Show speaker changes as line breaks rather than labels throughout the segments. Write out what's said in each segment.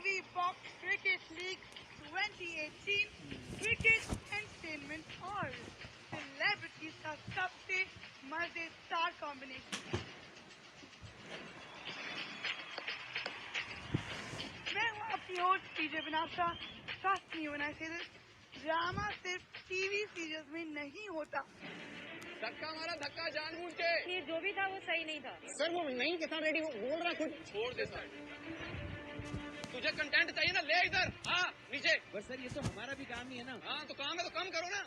MTV Box Cricket League 2018 cricket entertainment और celebrities का सबसे मजेदार कॉम्बिनेशन। मैं हूँ अपनी host DJ Banasa. Trust me when I say this, drama सिर्फ टीवी सीरियल्स में नहीं होता।
धक्का मारा, धक्का जानबूझ के।
ये जो भी था वो सही नहीं था
सर। वो नहीं के साथ रेडी बोल रहा खुद। छोड़ दे सर, तुझे कंटेंट चाहिए ना, ले इधर। हाँ नीचे।
बस सर ये तो हमारा भी काम नहीं है ना।
हाँ तो काम है तो कम करो ना।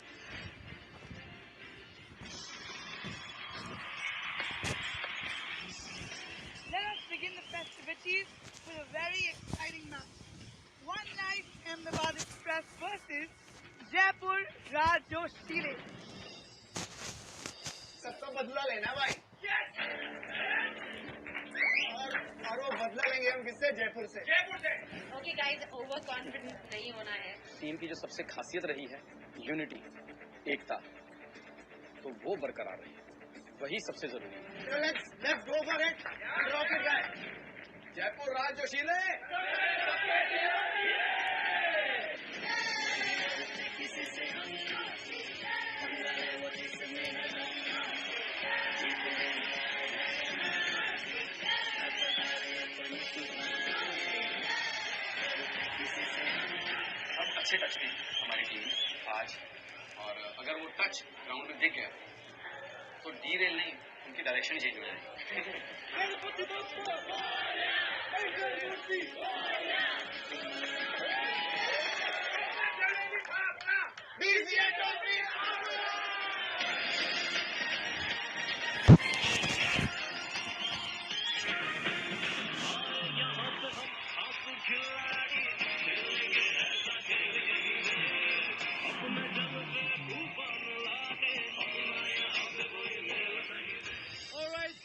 Let us begin the festivities with a very exciting match. One Night Ahmedabad Express versus Jaipur Rajoshile.
सबका बदला लेना भाई। yes! और वो बदला लेंगे हम किससे? जयपुर से।
ओके गाइस, ओवर कॉन्फिडेंस नहीं होना है।
टीम की जो सबसे खासियत रही है यूनिटी, एकता, तो वो बरकरार रही है, वही सबसे जरूरी है।
Let's go for it. Rock it guys. Jaipur राजोशीले।
अच्छे टच में हमारी टीम आज, और अगर वो टच ग्राउंड में दिख गया तो डीरेल नहीं, उनकी डायरेक्शन चेंज हो जाएगी।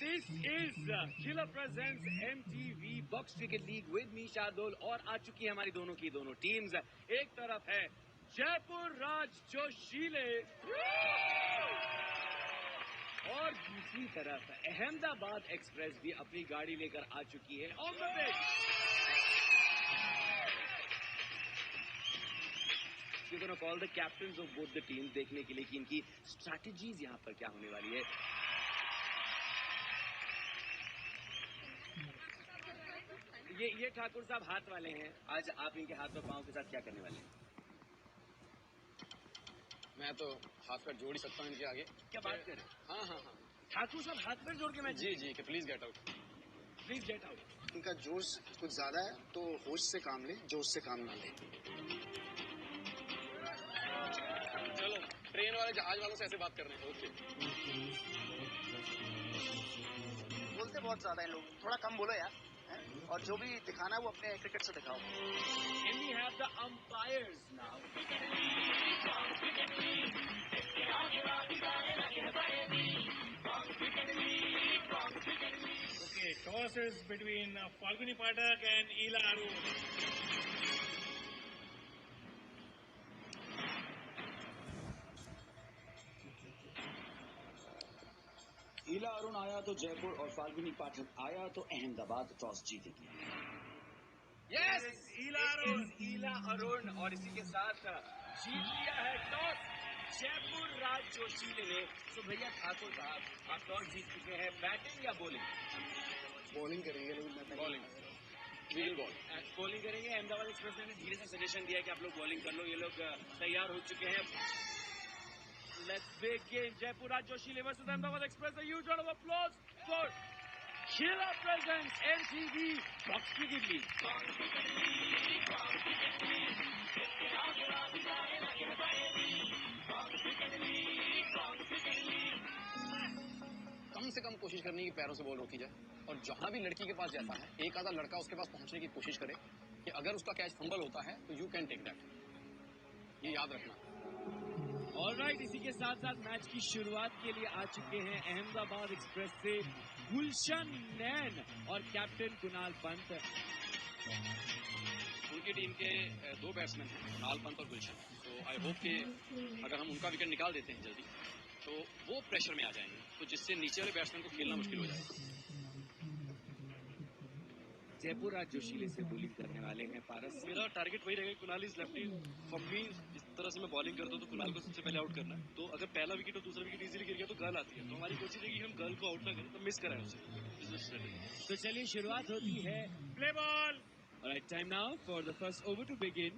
This is Chilla presents MTV Box Cricket League with me Shardul, और आ चुकी है हमारी दोनों की दोनों टीम्स। एक तरफ है जयपुर राजोशीले और दूसरी तरफ अहमदाबाद एक्सप्रेस भी अपनी गाड़ी लेकर आ चुकी है। On the pitch you gonna call the captains of both the teams देखने के लिए कि इनकी स्ट्रैटेजीज यहाँ पर क्या होने वाली है। ये ठाकुर साहब हाथ वाले हैं, आज आप इनके हाथ और पांव के साथ क्या करने वाले हैं?
मैं तो हाथ पैर जोड़ ही सकता हूँ इनके आगे।
क्या बात कर रहे हैं?
हाँ हाँ हाँ,
ठाकुर साहब हाथ पैर जोड़ के मैं
जी कि please get out,
please get out.
इनका जोश कुछ ज्यादा है तो होश से काम ले, जोश से काम ना ले।
चलो ट्रेन वाले जहाज वालों से ऐसे बात कर रहे हैं। ओके,
बोलते बहुत ज्यादा है लोग, थोड़ा कम बोलो यार। और जो भी दिखाना है वो अपने क्रिकेट से दिखाओ।
And we have the umpires now.
Okay, toss is between Falguni Pathak and Ila Arun.
ईला अरुण आया तो जयपुर और फाल्गुनी पाठक आया तो अहमदाबाद टॉस जीतेगी।
Yes, ईला अरुण, और इसी के साथ जीत लिया है टॉस जयपुर राजोशीले ने। तो भैया ठाकुर साहब, आप टॉस जीत चुके हैं, बैटिंग या बॉलिंग?
बॉलिंग करेंगे लोग।
Bowling, we will bowl.
Bowling करेंगे। अहमदाबाद एक्सप्रेस ने धीरे से सजेशन दिया कि आप लोग बॉलिंग कर लो, ये लोग तैयार हो चुके हैं। Let's begin. Jaipur Rajoshile versus Ahmedabad Express. A huge round of applause for Chilla presents MTV Box Cricket League.
कम से कम कोशिश करनी कि पैरों से बॉल रोकी जाए, और जहां भी लड़की के पास जाता है एक आधा लड़का उसके पास पहुंचने की कोशिश करे कि अगर उसका कैच फंबल होता है तो यू कैन टेक दैट, ये याद रखना।
ऑलराइट, इसी के साथ साथ मैच की शुरुआत के लिए आ चुके हैं अहमदाबाद एक्सप्रेस से गुलशन नैन और कैप्टन कुणाल पंत।
उनकी टीम के दो बैट्समैन हैं, कुणाल पंत और गुलशन। तो आई होप कि अगर हम उनका विकेट निकाल देते हैं जल्दी तो वो प्रेशर में आ जाएंगे, तो जिससे नीचे वाले बैट्समैन को खेलना मुश्किल हो जाएगा।
जयपुर आज जोशीले से बॉलिंग करने वाले हैं पारस।
मेरा टारगेट वही रहेगा, Kunal is lefty. For me जिस तरह से मैं बॉलिंग करता हूँ तो कुणाल को सबसे पहले आउट करना है। तो अगर पहला विकेट और दूसरा विकेट इजीली गिर गया तो गर्ल आती है, तो हमारी कोशिश है कि हम गर्ल को आउट ना करें, तो मिस कराएं उसे।
तो चलिए शुरुआत होती है।
Play ball.
Alright, time now for the first over to begin.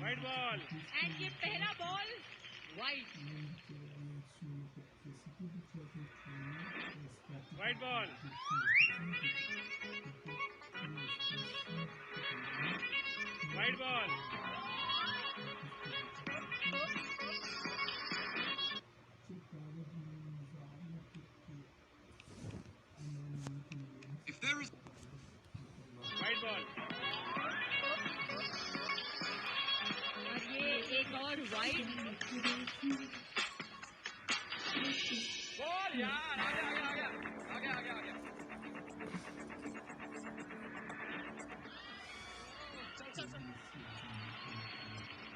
White ball.
And ये पहला ball wide.
White ball. White ball.
If there is
White ball.
और ये एक और वाइड।
बॉल यार, आ गया।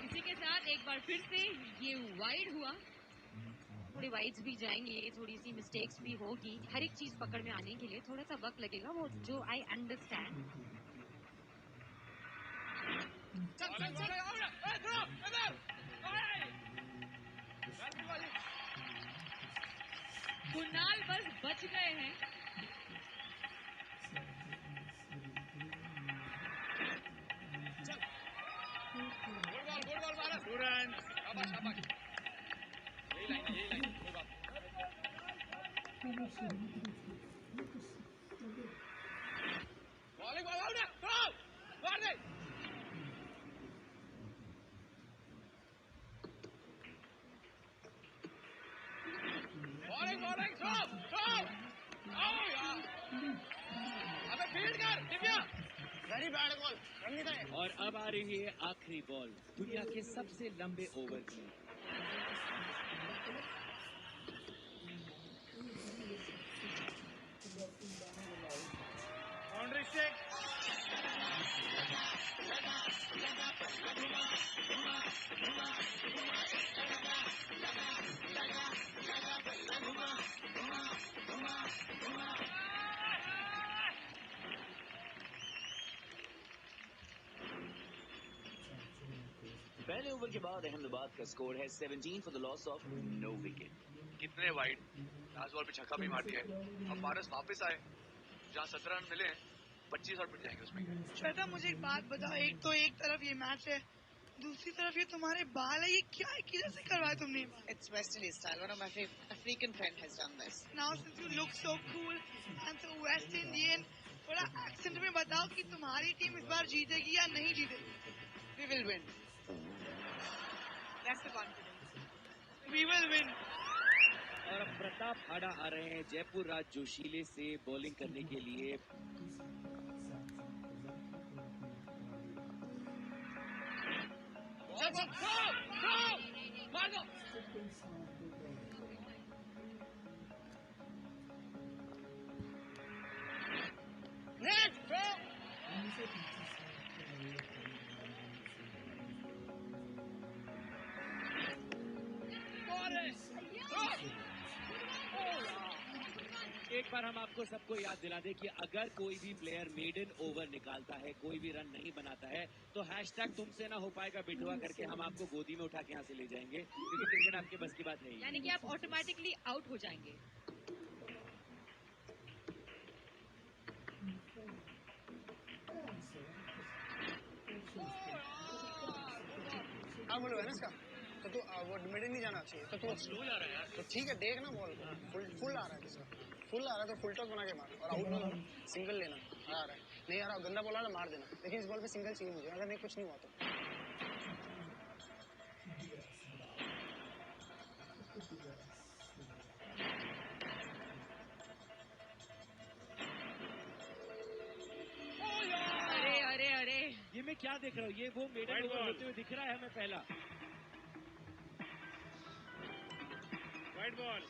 इसी के साथ एक बार फिर से ये वाइड हुआ। थोड़ी वाइड्स भी जाएंगे, थोड़ी सी मिस्टेक्स भी होगी। हर एक चीज पकड़ में आने के लिए थोड़ा सा वक्त लगेगा, वो जो आई अंडरस्टैंड। कुणाल बस बच गए हैं।
Good ball Bharat.
2 runs.
शाबाश। यही लाइन, कोई बात बॉलिंग बॉल आउट है, मार दे। बॉलिंग स्टॉप आओ यार, अबे फील्ड कर Divya.
Very bad ball, run नहीं था ये।
और अब आ रही है आखिरी बॉल दुनिया के सबसे लंबे ओवर की।
Boundary stick.
पहले ओवर के बाद अहमदाबाद का स्कोर है 17 for the loss of no wicket.
कितने वाइड, लास्ट बॉल पे छक्का भी मार दिया है। अब पारस वापस आए, जहाँ 17 रन मिले 25 और पिट जाएंगे उसमें।
श्वेता मुझे एक बात बताओ, एक तो एक तरफ ये मैच है, दूसरी तरफ ये तुम्हारे बाल है, ये क्या है, किधर से करवाया तुमने?
It's West Indian style. One of my African friend has done this.
Now since you look so cool and so West Indian, थोड़ा एक्सेंट में बताओ कि तुम्हारी टीम इस बार जीतेगी या नहीं जीतेगी?
We will win. That's the confidence.
We will win.
और अब प्रताप हाड़ा आ रहे हैं जयपुर राज जोशीले से बॉलिंग करने के लिए।
मार दो।
एक बार हम आपको सबको याद दिला दें कि अगर कोई भी प्लेयर मेडन ओवर निकालता है, कोई भी रन नहीं बनाता है, तो हैशटैग तुमसे ना हो पाएगा बिठवा करके हम आपको गोदी में उठा के यहाँ से ले जाएंगे, क्योंकि क्रिकेट आपके बस की बात है।
यानी कि आप ऑटोमेटिकली आउट हो जाएंगे।
हाँ बोलो है ना इसका, तो तू वो मिडिल नहीं जाना चाहिए, तो तू
स्लो जा रहा है यार।
तो ठीक है, देख ना बॉल फुल आ रहा है, किसका फुल आ रहा है तो फुल टॉस बना के मार, और आउट वाला सिंगल लेना। आ रहा है नहीं आ रहा, गंदा बॉल आ रहा मार देना, लेकिन इस बॉल पे सिंगल चाहिए मुझे, अगर नहीं कुछ नहीं हुआ तो।
अरे अरे अरे,
ये मैं क्या देख रहा हूँ, ये वो मेडन ओवर होते हुए दिख रहा है हमें पहला।
White ball.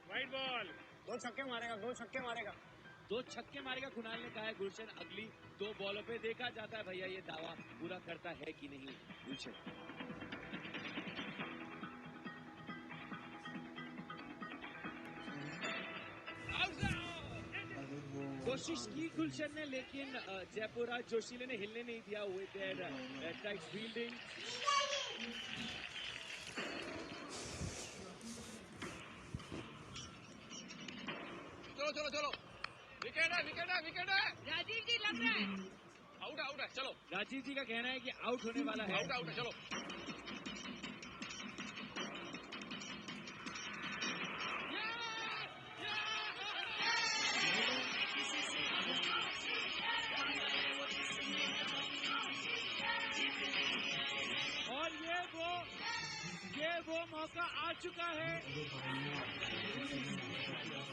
White ball.
दो छक्के मारेगा, दो छक्के मारेगा।
2 छक्के मारेगा कुणाल ने कहा है गुलशन अगली 2 बॉलों पे। देखा जाता है भैया ये दावा पूरा करता है कि नहीं गुलशन। कोशिश की गुलशन ने, लेकिन जयपुर जोशीले ने हिलने नहीं दिया विद देयर टाइट फील्डिंग।
चलो चलो चलो, विकेट है विकेट है विकेट है।
राजीव जी लग रहा है
आउट है चलो।
राजीव जी का कहना है कि आउट होने वाला है।
आउट है चलो।
और ये वो मौका आ चुका है।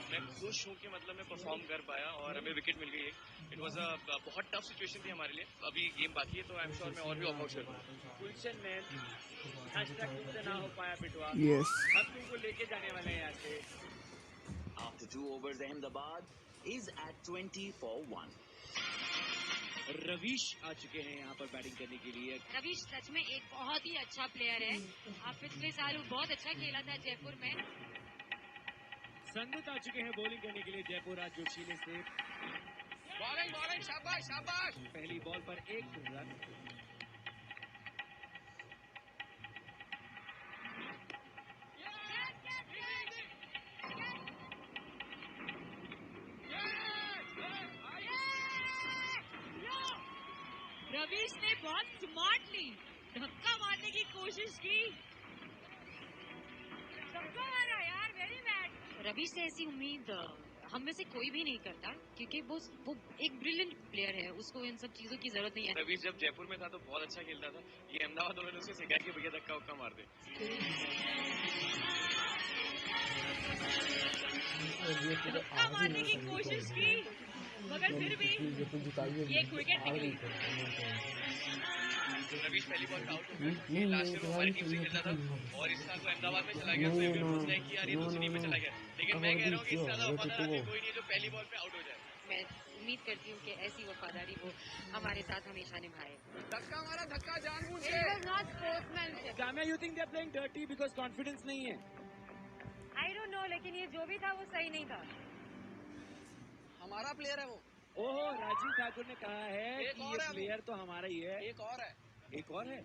मैं खुश हूँ कि मतलब मैं परफॉर्म कर पाया और हमें विकेट मिल गई। इट वाज अ बहुत टफ सिचुएशन थी हमारे लिए। अभी गेम बाकी है तो आई एम श्योर मैं और भी ऑफ आउट करूँगा।
गुलशन मैन आज तक तुमसे ना हो पाया बिटवा।
Yes.
हम तुमको लेके जाने वाले हैं यहाँ से।
After 2 overs, Ahmedabad is at 20 for 1.
Ravish आ चुके हैं यहाँ पर बैटिंग करने के लिए।
रवीश सच में एक बहुत ही अच्छा प्लेयर है। आप पिछले साल बहुत अच्छा खेला था जयपुर में।
संदित आ चुके हैं बॉलिंग करने के लिए जयपुर आज जोशीले से।
बॉलिंग बॉलिंग शाबाश शाबाश।
पहली बॉल पर 1 रन।
रवीश ने बहुत स्मार्टली धक्का मारने की कोशिश की। धक्का मारा यार, वेरी बैड। रवीश से ऐसी उम्मीद हम में से कोई भी नहीं करता, क्योंकि वो एक ब्रिलियंट प्लेयर है, उसको इन सब चीजों की जरूरत नहीं है।
रवीश जब जयपुर में था तो बहुत अच्छा खेलता था। ये अहमदाबाद वालों ने उसे सिखाया कि भैया धक्का उक्का मार दे।
धक्का मारने की कोशिश की, मगर फिर भी ये विकेट निकली।
रवीश पहली बॉल पे आउट हो गया। लास्ट ईयर वो हमारी टीम से खेलता था और इस साल वो अहमदाबाद में चला गया। तो सोचते हैं कि यार ये दूसरी टीम में चला गया, लेकिन मैं कह रहा हूँ कि इससे ज्यादा वफादार आदमी कोई नहीं है जो पहली बॉल पे आउट हो जाए।
मैं उम्मीद करती हूँ कि ऐसी वफादारी वो हमारे साथ हमेशा निभाए।
धक्का मारा धक्का जानबूझ के।
It was not sportsmanship.
Kamya, you think they are playing dirty because confidence नहीं है?
I don't know, लेकिन ये जो भी था वो सही नहीं था।
हमारा प्लेयर है वो।
ओहो, राजीव ठाकुर ने कहा है
एक
कि
और
ये
है
प्लेयर तो हमारा ही है।
एक और है।
एक और है,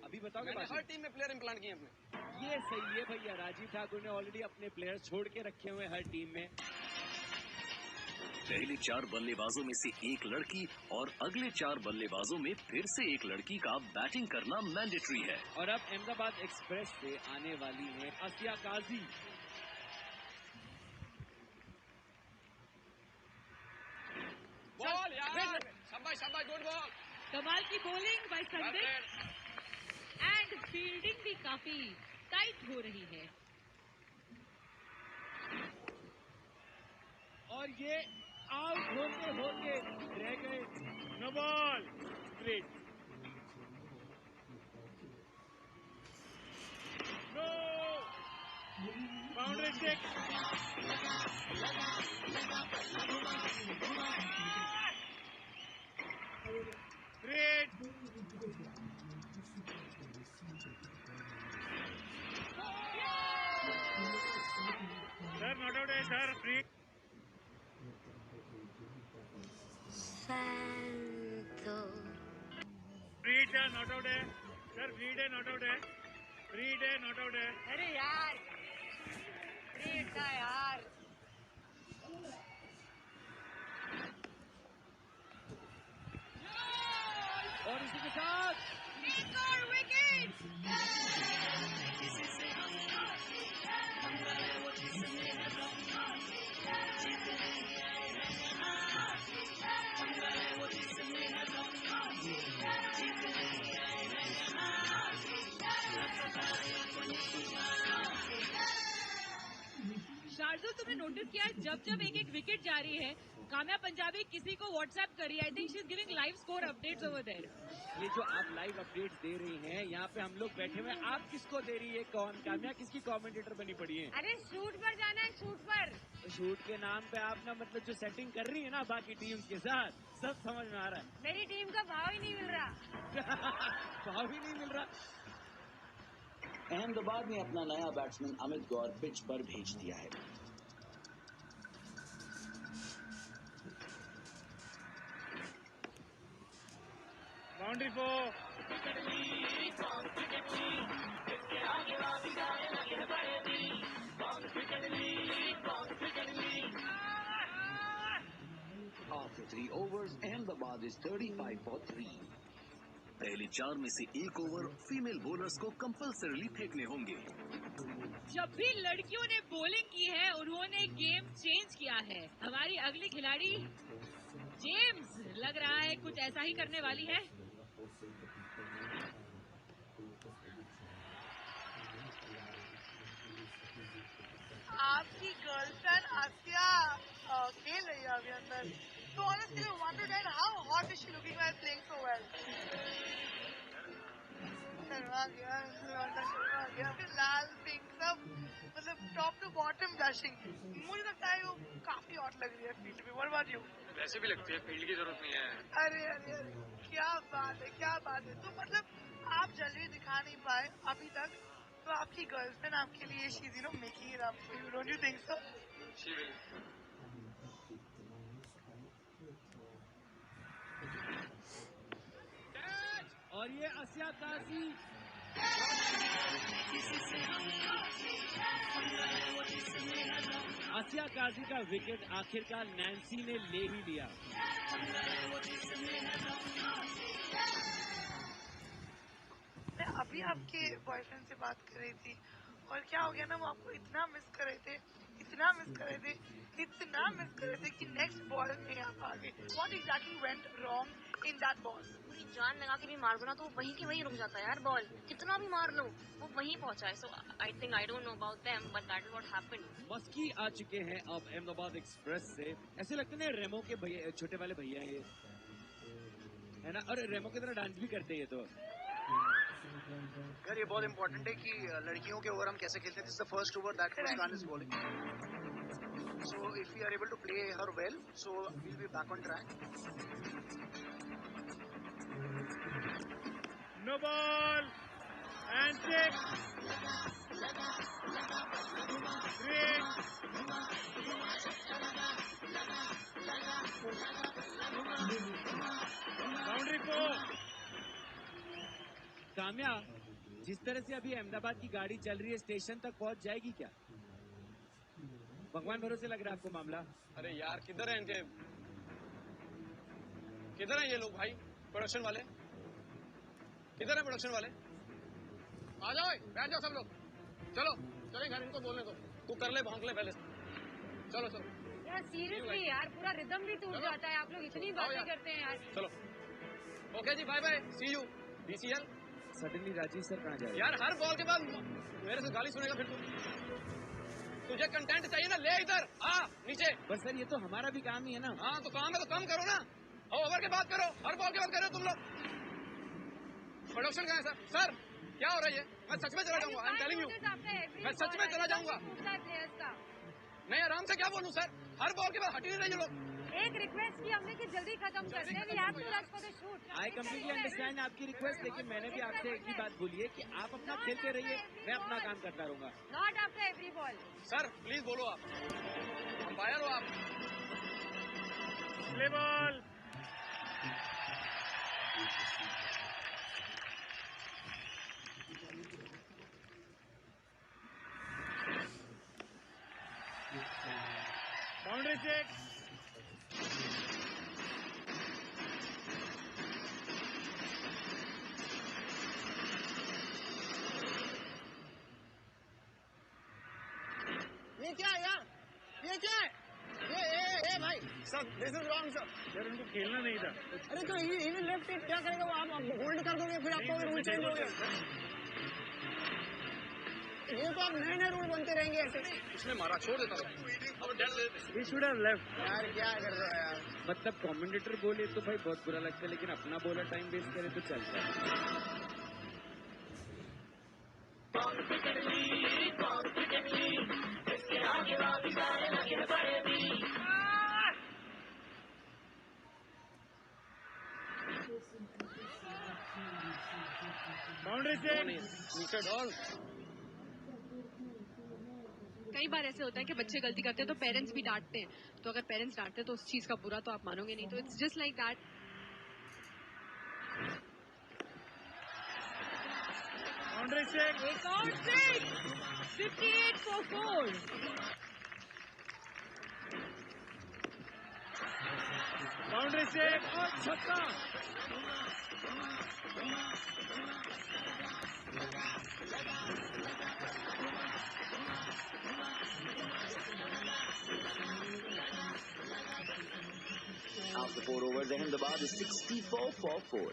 अभी बताओगे?
मैंने हर टीम में प्लेयर इम्प्लांट किए अपने।
ये सही है भैया, राजीव ठाकुर ने ऑलरेडी अपने प्लेयर छोड़ के रखे हुए हर टीम में।
पहले 4 बल्लेबाजों में से एक लड़की और अगले 4 बल्लेबाजों में फिर से एक लड़की का बैटिंग करना मैंडेटरी है।
और अब अहमदाबाद एक्सप्रेस से आने वाली है आसिया काजी।
बॉल यार, शाबाश शाबाश, गुड बॉल।
कमाल की bowling bye Sandeep and fielding भी काफी टाइट हो रही है।
और ये आउट होते होते रह गए। No ball, great. No boundary check. Great. Sir not out है सर, फ्री। फ्रीड है, नॉट आउट है सर, फ्रीड है, नॉट आउट है, फ्रीड है, नॉट आउट है।
अरे यार, फ्रीड था यार।
और इसी के साथ
एक और विकेट। शार्दुल, तुमने नोटिस किया जब जब एक विकेट जा रही है, काम्या पंजाबी किसी को व्हाट्सएप करी। I think she is giving live score updates over there.
ये जो आप लाइव अपडेट्स दे रही हैं, यहाँ पे हम लोग बैठे हुए, आप किसको दे रही है? कौन काम्या किसकी कमेंटेटर बनी पड़ी है?
अरे शूट पर जाना है, शूट पर।
तो शूट के नाम पे आप ना मतलब जो सेटिंग कर रही है ना बाकी टीम्स के साथ, सब समझ में आ रहा है।
मेरी टीम का भाव ही नहीं मिल रहा।
भाव ही नहीं मिल रहा।
अहमदाबाद ने अपना नया बैट्समैन अमित गौर पिच पर भेज दिया है।
Boundary for
After 3 overs, Ahmedabad is 35 for 3.
पहली 4 में से 1 ओवर फीमेल बॉलर्स को कंपल्सरीली फेंकने होंगे।
जब भी लड़कियों ने बॉलिंग की है उन्होंने गेम चेंज किया है। हमारी अगली खिलाड़ी जेम्स लग रहा है कुछ ऐसा ही करने वाली है।
आपकी गर्लफ्रेंड आसिया खेल रही है अभी अंदर। So honestly, I wondered that how hot is she looking while playing so well? Sharma गया, फिर लाल पिंक सब मतलब टॉप टू बॉटम ब्लशिंग। मुझे लगता है वो काफी हॉट लग रही है फील्ड में। What about you?
वैसे भी लगती है, फील्ड की जरूरत नहीं है।
अरे अरे अरे क्या बात है, क्या बात है। तो मतलब आप जल्दी दिखा नहीं पाए अभी तक, तो आपकी गर्लफ्रेंड आपके लिए she's you know making it up for you, don't you think so?
She will.
और ये आसिया काजी आसिया काजी का विकेट आखिरकार नैन्सी ने ले ही लिया।
मैं अभी आपके बॉयफ्रेंड से बात कर रही थी और क्या हो गया ना, वो आपको इतना मिस कर रहे थे, इतना मिस कर रहे थे, इतना मिस कर रहे थे कि नेक्स्ट बॉल में आप आ गए। What exactly went wrong in that ball?
पूरी जान लगा के भी मार दो ना तो वो वहीं के वहीं रुक जाता है यार बॉल, कितना भी मार लो वो वहीं पहुंचा है। So I think I don't know about them but that is what happened.
मस्की आ चुके हैं अब अहमदाबाद एक्सप्रेस से। ऐसे लगते हैं रेमो के भैया, छोटे वाले भैया ये है ना, और रेमो की तरह डांस भी करते हैं। तो
यार ये बहुत इंपॉर्टेंट है कि लड़कियों के ओवर हम कैसे खेलते हैं। This is the first over that Muskan is bowling, so if we are able to play her well so we will be back on track.
No ball and check 3 boundary for
Kamya, जिस तरह से अभी अहमदाबाद की गाड़ी चल रही है स्टेशन तक पहुंच जाएगी क्या? भगवान भरोसे लग रहा है आपको मामला?
अरे यार किधर हैं इनके, किधर हैं ये लोग भाई प्रोडक्शन वाले, किधर हैं प्रोडक्शन वाले? आ जाओ, बैठ जाओ सब लोग, चलो चले घर, इनको बोलने दो, तू कर ले भौंक ले पहले, चलो चलो
यार सीरियसली यार पूरा रिदम भी टूट जाता है, आप लोग इतनी बातें करते हैं यार।
चलो ओके जी, bye bye, see you DCL।
Suddenly Rajiv sir कहाँ जाए?
यार हर बॉल के बाद मेरे से गाली सुनेगा फिर तुझे कंटेंट चाहिए ना, ले इधर आ नीचे।
पर सर ये तो हमारा भी काम ही है ना।
हाँ तो काम है तो कम करो ना, ओवर के बाद करो, हर बॉल के बाद करो तुम लोग। प्रोडक्शन कहाँ है सर? सर क्या हो रहा है? मैं सच में चला जाऊंगा, आई एम टेलिंग यू, मैं सच में चला जाऊंगा। नहीं आराम से क्या बोलूं सर, हर बॉल के बाद हट ही नहीं रही लोग।
एक रिक्वेस्ट की हमने कि जल्दी खत्म करते हैं, we have to rush for the shoot.
I completely understand आपकी रिक्वेस्ट, लेकिन मैंने भी आपसे एक ही बात बोली है कि आप अपना खेलते रहिए, मैं अपना काम करता रहूंगा।
Not after every ball.
Sir please बोलो आप, अंपायर हो आप।
प्ले बॉल बाउंड्री चेक
ये क्या है यार, ये क्या है? ये भाई sir this is wrong sir.
यार उनको खेलना नहीं था।
अरे तो ये लेफ्ट हिट क्या करेगा वो, आप होल्ड कर दोगे फिर आपका रूल चेंज हो गया।
ये तो आप नए रूल बनते रहेंगे ऐसे।
उसने मारा, छोड़ देता हूँ।
He should have left.
यार क्या कर रहे हो यार?
मतलब कमेंटेटर बोले तो भाई बहुत बुरा लगता है, लेकिन अपना बॉलर टाइम वेस्ट करे तो चलता है।
Boundary check.
कई बार ऐसे होता है कि बच्चे गलती करते हैं तो पेरेंट्स भी डांटते हैं, तो अगर पेरेंट्स डांटते हैं तो उस चीज का बुरा तो आप मानोगे नहीं, तो it's just like that.
Boundary check.
एक और 58 for 4।
Boundary check. और छक्का.
After 4 overs, Ahmedabad is 64 for 4.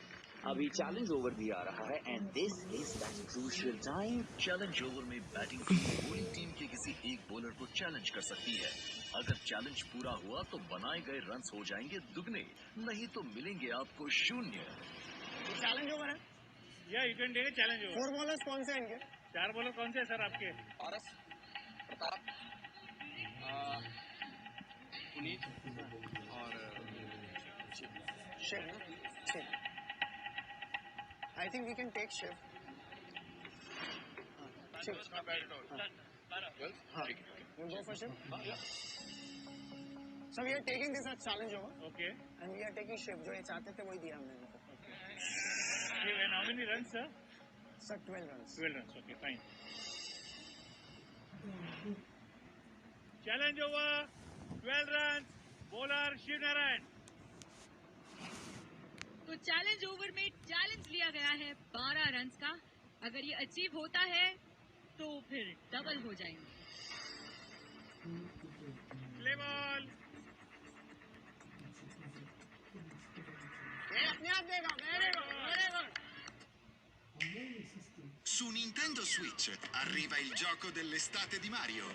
अभी चैलेंज ओवर भी आ रहा है and this is that crucial time.
Challenge over में बैटिंग टीम बोलिंग टीम के किसी एक बॉलर को चैलेंज कर सकती है। अगर चैलेंज पूरा हुआ तो बनाए गए रन्स हो जाएंगे दुगने, नहीं तो मिलेंगे आपको 0।
चैलेंज ओवर है
या you can take challenge over.
4 bowlers कौन से हैं इनके?
4 बॉलर कौन से हैं सर आपके?
पारस, प्रताप, पुनीत और
शिव ना? Shiv. I think we can take Shiv. Shiv. We'll go for Shiv. So we are taking this as challenge over.
Okay.
And we are taking Shiv. जो ये चाहते थे वही दिया हमने इनको.
Okay. And how many runs, sir?
Sir, 12 runs.
12 runs. Okay, fine. Challenge over. 12 runs. Bowler Shiv Narayan.
तो challenge over में चैलेंज लिया गया है 12 रन्स का। अगर ये अचीव होता है तो फिर डबल हो जाएंगे।
Play ball.
ये अपने आप देगा। Very good. Very good.
Su Nintendo Switch arriva il gioco dell'estate di Mario.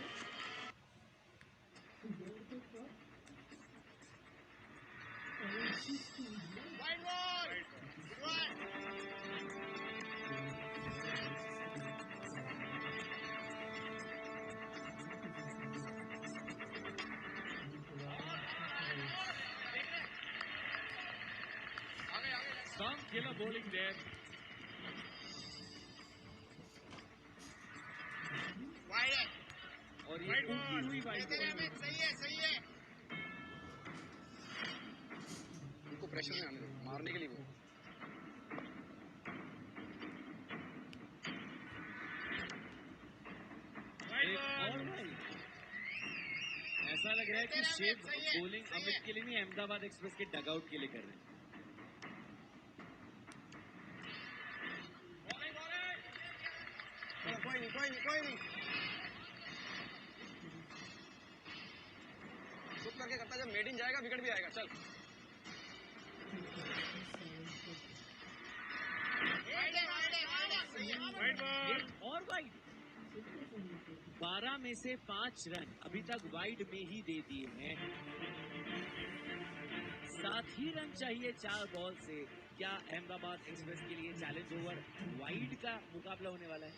Wide ball. Good.
Some killer bowling there.
Wide है.
और ये उल्टी हुई वाइड बॉल।
सही है, सही है.
उनको प्रेशर में आने दो, मारने के लिए वो।
ऐसा लग रहा है कि शिव बॉलिंग अमित के लिए नहीं, अहमदाबाद एक्सप्रेस के डगआउट के लिए कर रहे हैं।
कोई नहीं.
चुप करके करता, जब मेड इन जाएगा विकेट भी आएगा। चल।
और वाइड 12 में से 5 रन अभी तक वाइड में ही दे दिए हैं। 7 ही रन चाहिए 4 बॉल से। क्या अहमदाबाद एक्सप्रेस के लिए चैलेंज ओवर वाइड का मुकाबला होने वाला है?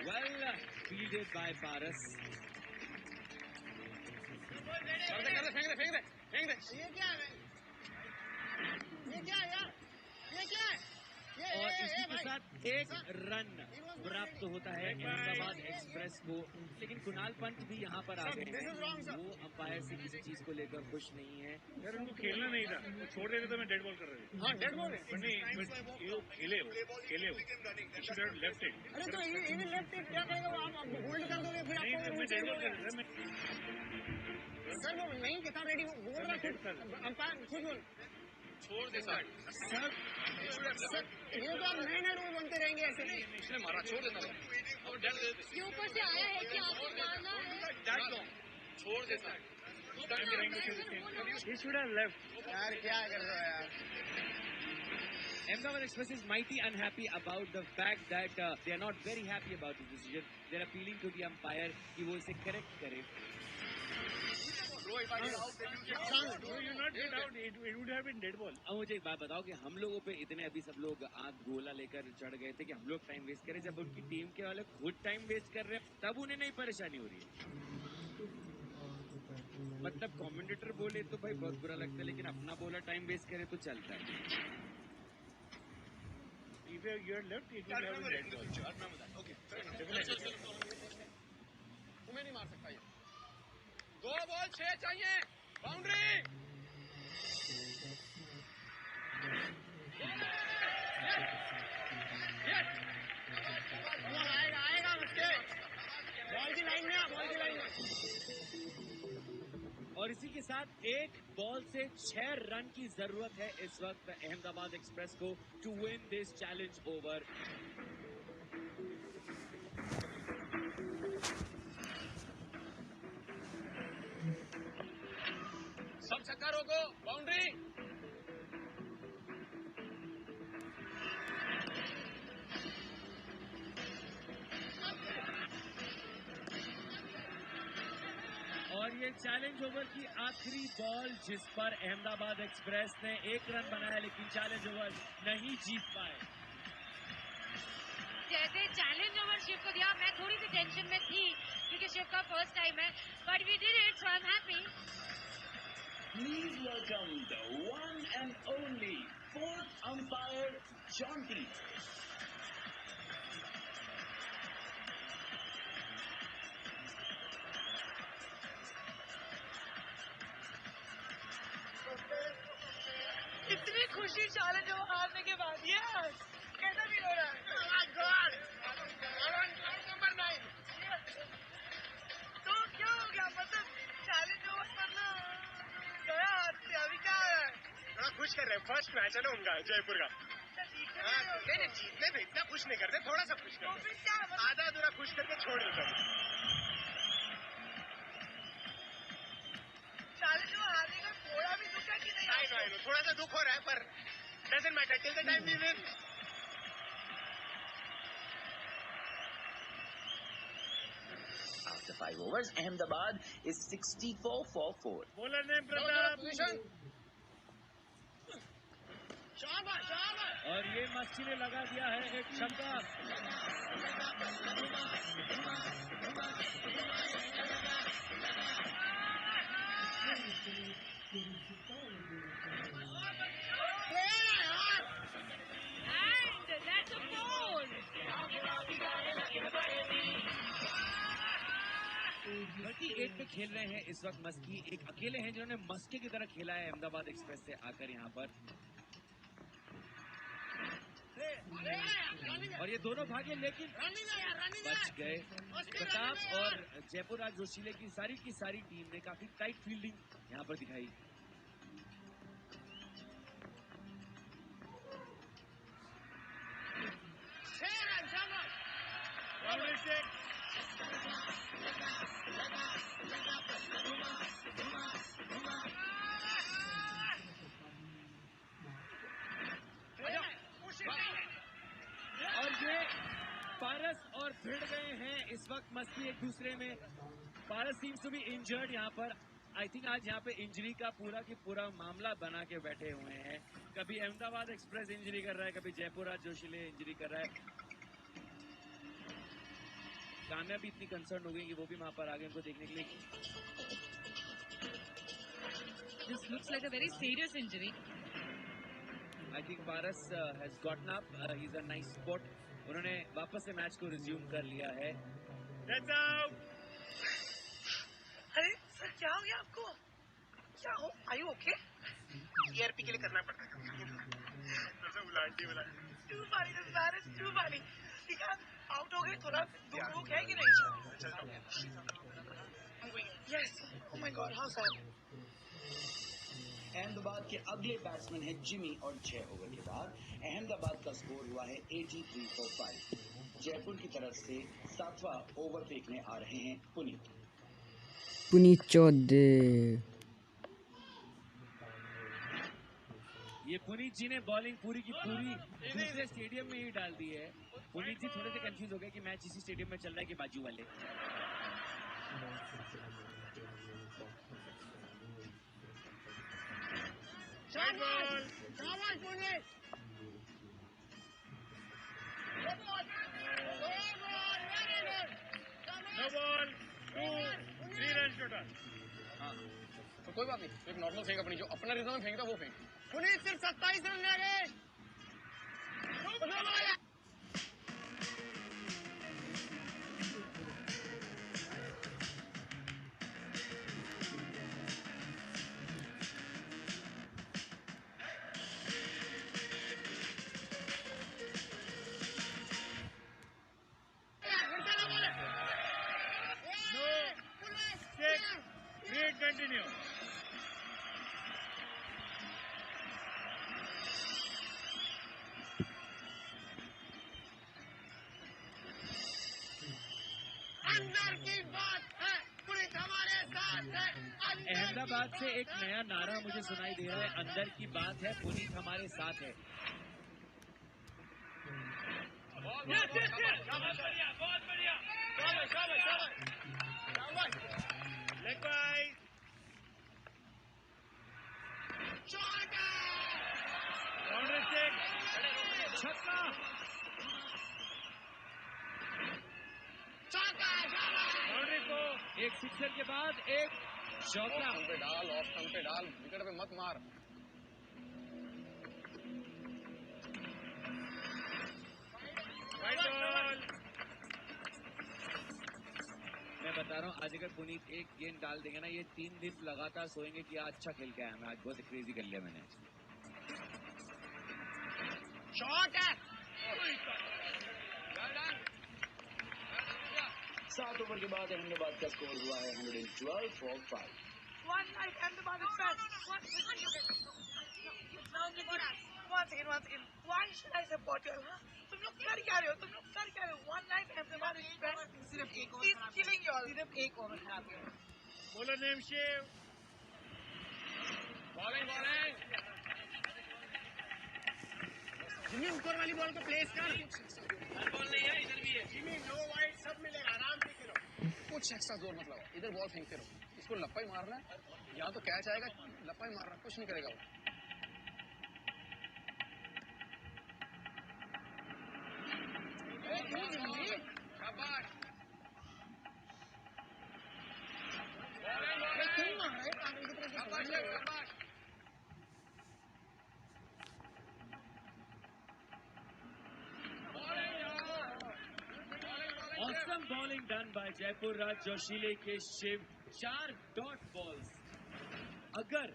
Well fielded by Paras.
फेंक दे।
ये क्या है?
और इसी के साथ 1 रन प्राप्त होता है अहमदाबाद एक्सप्रेस को, लेकिन कुणाल पंत भी यहाँ पर आ गए हैं। वो अंपायर से किसी चीज को लेकर खुश नहीं है।
यार उनको खेलना नहीं था, छोड़ देते तो मैं डेड बॉल कर रहे थे।
हाँ, डेड बॉल है।
नहीं, ये खेले हो। Should have left it.
अरे तो ये लेफ्ट इट क्या करेगा वो? आप होल्ड कर दोगे फिर आपको
मैं डेड बॉल कर रहा था।
सर वो नहीं कितना रेडी बोल रहा है अंपायर खुद बोल।
छोड़ दे सर।
सर ये तो आप नए रूल बनते रहेंगे ऐसे।
उसने मारा, छोड़ देता हूँ।
ये ऊपर से आया है कि आपको मारना है।
छोड़ दे sir.
He should have left.
यार क्या कर रहे हो यार?
Ahmedabad Express is mighty unhappy about the fact that they are not very happy about this decision. They are appealing to the umpire कि वो इसे correct करे.
No, you not get out. It would have been dead ball.
अब मुझे एक बात बताओ कि हम लोगों पे इतने अभी सब लोग आग गोला लेकर चढ़ गए थे कि हम लोग टाइम वेस्ट करें, जब उनकी टीम के वाले खुद टाइम वेस्ट कर रहे हैं तब उन्हें नहीं परेशानी हो रही है. मतलब कमेंटेटर बोले तो भाई बहुत बुरा लगता है, लेकिन अपना बोला टाइम वेस्ट करे तो चलता है.
If you had left, it would have been dead ball.
Okay.
Definitely.
तुम्हें नहीं मार सकता ये. 2 बॉल 6 चाहिए. बाउंड्री. आएगा उसके. बॉल की लाइन में.
और इसी के साथ एक बॉल से 6 रन की जरूरत है इस वक्त अहमदाबाद एक्सप्रेस को to win this challenge over.
सब छक्का रोको. बाउंड्री.
और ये चैलेंज ओवर की आखिरी बॉल जिस पर अहमदाबाद एक्सप्रेस ने 1 रन बनाया, लेकिन चैलेंज ओवर नहीं जीत पाए.
जैसे चैलेंज ओवर शिव को दिया, मैं थोड़ी सी टेंशन में थी क्योंकि शिव का फर्स्ट टाइम है, but we did it, so I am happy.
Please welcome the one and only 4th umpire, Jonty.
इतनी खुशी चैलेंज ओवर हारने के बाद ये कैसा फील हो रहा है?
नंबर 9.
तो क्या हो गया? मतलब चैलेंज ओवर मतलब गया हाथ से, अभी क्या है?
थोड़ा खुश कर रहे हैं. फर्स्ट मैच है ना उनका जयपुर का.
नहीं जीतने में इतना खुश नहीं करते, थोड़ा सा खुश
तो
करते.
फिर क्या मतलब
आधा अधूरा खुश करके छोड़ देते हैं.
चैलेंज ओवर हारने का थोड़ा भी दुख है कि नहीं?
I know. थोड़ा सा दुख हो रहा है पर doesn't matter till the time we win.
After 5 overs, Ahmedabad is 64 for 4.
Bowler name Pratap.
शाबाश.
और ये मस्ती ने लगा दिया है एक छक्का.
And that's a four.
38 पे खेल रहे हैं इस वक्त मस्की. एक अकेले हैं जिन्होंने मस्के की तरह खेला है अहमदाबाद एक्सप्रेस से आकर यहाँ पर. और ये दोनों भागे लेकिन बच गए. प्रताप और जयपुर राज जोशीले की सारी टीम ने काफी टाइट फील्डिंग यहाँ पर दिखाई. और ये पारस और भिड़ गए हैं इस वक्त मस्ती एक दूसरे में. पारस सीम्स टू बी इंजर्ड यहाँ पर. आई थिंक आज यहाँ पे इंजरी का पूरा मामला बना के बैठे हुए हैं. कभी अहमदाबाद एक्सप्रेस इंजरी कर रहा है, कभी जयपुर राज जोशीले इंजरी कर रहा है. कामयाब भी इतनी कंसर्न हो गई कि वो भी वहां पर आ गए उनको देखने के लिए.
This looks like a very serious injury.
I think Paras has gotten up. He's a nice spot. उन्होंने वापस से मैच को रिज्यूम कर लिया है.
That's out.
अरे सर क्या हो गया आपको? क्या हो? Are you okay?
ERP के लिए करना पड़ता है.
उलाटी वाला.
Too funny, this man is too funny. ठीक है, आउट हो गए, थोड़ा दुख है कि नहीं? Yes. Oh my God, how sad.
Ahmedabad के अगले बैट्समैन है जिमी और 6 ओवर के बाद अहमदाबाद का स्कोर हुआ है 83 for 5. जयपुर की तरफ से 7वां ओवर फेंकने आ रहे हैं पुनीत चौधरी.
ये पुनीत जी ने बॉलिंग पूरी की पूरी दूसरे स्टेडियम में ही डाल दी है। पुनीत जी थोड़े से कंफ्यूज हो गए कि मैच इसी स्टेडियम में चल रहा है कि बाजू वाले।
No ball, 2, 3 runs total.
हाँ, तो कोई बात नहीं, एक नॉर्मल फेंक अपनी जो अपना रिदम में फेंकता वो फेंक। पुनीत सिर्फ 27 रन ले गए।
Continue.
अंदर की बात है, पुनीत हमारे साथ है।
अहमदाबाद से एक नया नारा मुझे सुनाई दे रहा है, अंदर की बात है, पुनीत हमारे साथ है।
बहुत बढ़िया। Leg by. Boundary stick. छक्का। बाउंड्री को
एक सिक्सर के बाद एक चौका।
ऑफ पे डाल, ऑफ स्टंप पे डाल, विकेट पे मत मार।
Right ball.
मैं बता रहा हूँ, आज अगर पुनीत एक गेंद डाल देंगे ना, ये 3 दिन लगातार सोएंगे कि अच्छा खेल के आया मैं, आज बहुत क्रेजी कर लिया मैंने।
शॉट है।
7 ओवर के बाद अहमदाबाद का स्कोर हुआ है 112 for 5.
One night Ahmedabad Express. Once again. Why should I support you? Huh? तुम लोग कर क्या रहे हो? One night Ahmedabad Express is killing you all. सिर्फ एक ओवर खराब गया।
Bowler name Shiv.
Bowling. Jimmy ऊपर वाली बॉल को प्लेस कर।
बॉल नहीं है, इधर भी है।
जिम्मी नो वाइड सब मिलेगा, आराम से खेलो। कुछ एक्स्ट्रा जोर मत लगाओ, इधर बॉल फेंकते रहो। इसको लप्पा ही मारना है, यहाँ तो कैच आएगा, लप्पा ही मारना, कुछ नहीं करेगा वो। शाबाश।
Awesome bowling done by Jaipur राज जोशीले के शिव। 4 dot balls. अगर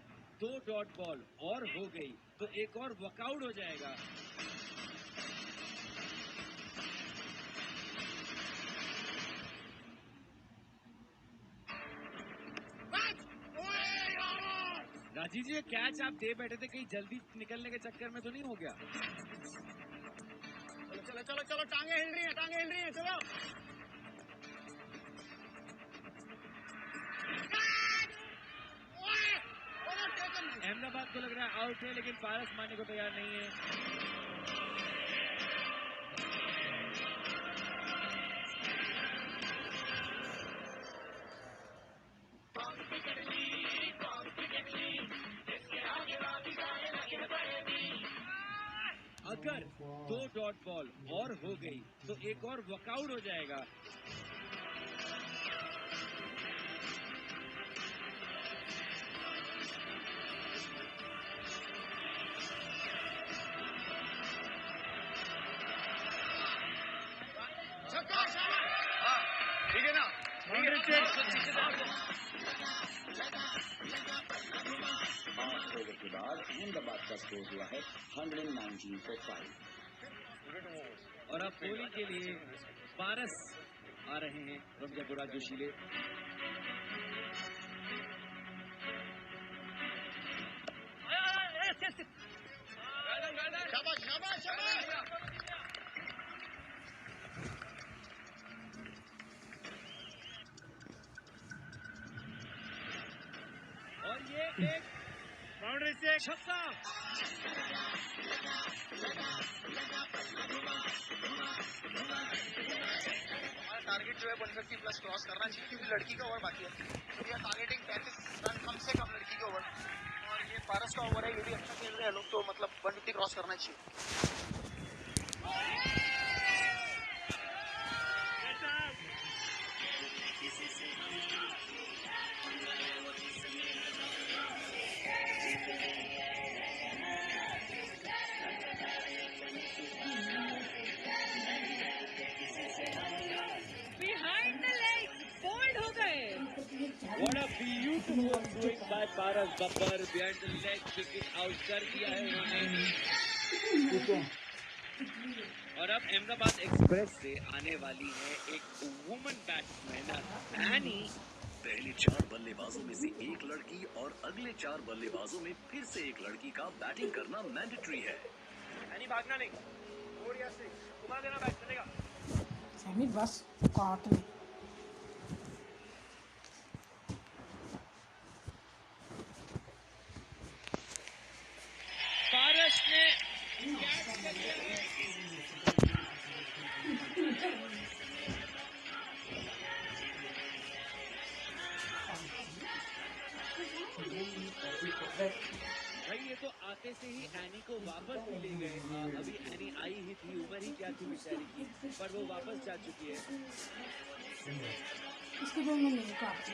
2 डॉट बॉल और हो गई तो एक और वर्कआउट हो जाएगा। राजीव जी, कैच आप दे बैठे थे, कहीं जल्दी निकलने के चक्कर में तो नहीं हो गया?
चलो, टांगे हिल रही हैं, चलो।
अहमदाबाद को लग रहा है आउट है, लेकिन पारस मानने को तैयार नहीं है। अगर 2 डॉट बॉल और हो गई तो एक और वर्कआउट हो जाएगा।
ठीक है ना?
5 ओवर के बाद अहमदाबाद का स्कोर हुआ है 119 for 5.
और अब बॉलिंग के लिए पारस आ रहे हैं फ्रॉम जयपुर राज जोशीले।
शाबाश।
और ये एक
बाउंड्री बाउंड्री से
छक्का।
हमारा टारगेट जो है 150 प्लस क्रॉस करना चाहिए, क्योंकि लड़की का ओवर बाकी है। तो वी आर टारगेटिंग 35 रन कम से कम लड़की के ओवर, और ये पारस का ओवर है, ये भी अच्छा खेल रहे हैं लोग, तो मतलब 150 क्रॉस करना चाहिए।
बिहाइंड द लेग बोल्ड हो गए।
What a beautiful swing by Paras Babbar behind the leg, kick it out कर दिया है उन्होंने। और अब अहमदाबाद एक्सप्रेस से आने वाली है एक वुमन बैट्समैन एनी।
पहले 4 बल्लेबाजों में से एक लड़की और अगले 4 बल्लेबाजों में फिर से एक लड़की का बैटिंग करना मैंडेटरी है।
एनी भागना नहीं, बढ़िया से घुमा देना, बैट चलेगा।
सैमी बस काट ले।
पारस ने कैच कर लिया है। भाई ये तो आते से ही एनी को वापस भी ले गए। अभी एनी आई ही थी, उम्र ही क्या थी बेचारी की, पर वो वापस जा चुकी है।
इसके बाद मैं नहीं काटती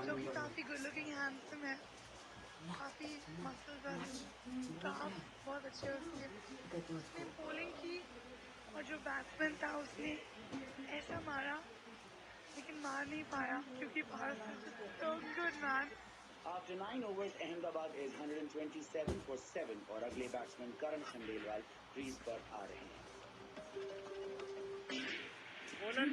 जो कि काफी गुड लुकिंग हैंडसम है, काफी मसल्स और स्टाफ बहुत अच्छे हैं उसके। उसने बॉलिंग की और जो बैट्समैन था उसने ऐसा मारा, लेकिन मार नहीं पाया क्योंकि Bharat good man.
After 9 overs, Ahmedabad is 127 for 7 और अगले बैट्समैन करण खंडेलवाल क्रीज पर आ रहे हैं।
Bowler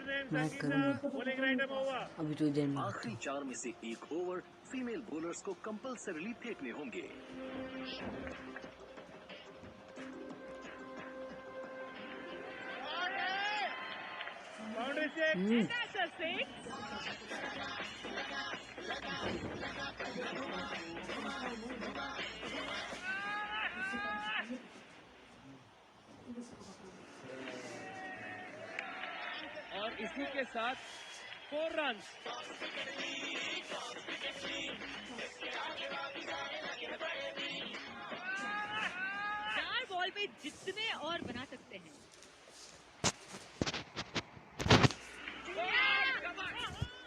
name Sangeeta, bowling right up over.
अभी तो देर में
आखिरी 4 में से एक ओवर फीमेल बॉलर्स को कंपल्सरीली फेंकने होंगे।
बाउंड्री से
और इसी के साथ 4 रन।
4 बॉल पे जितने और बना सकते हैं।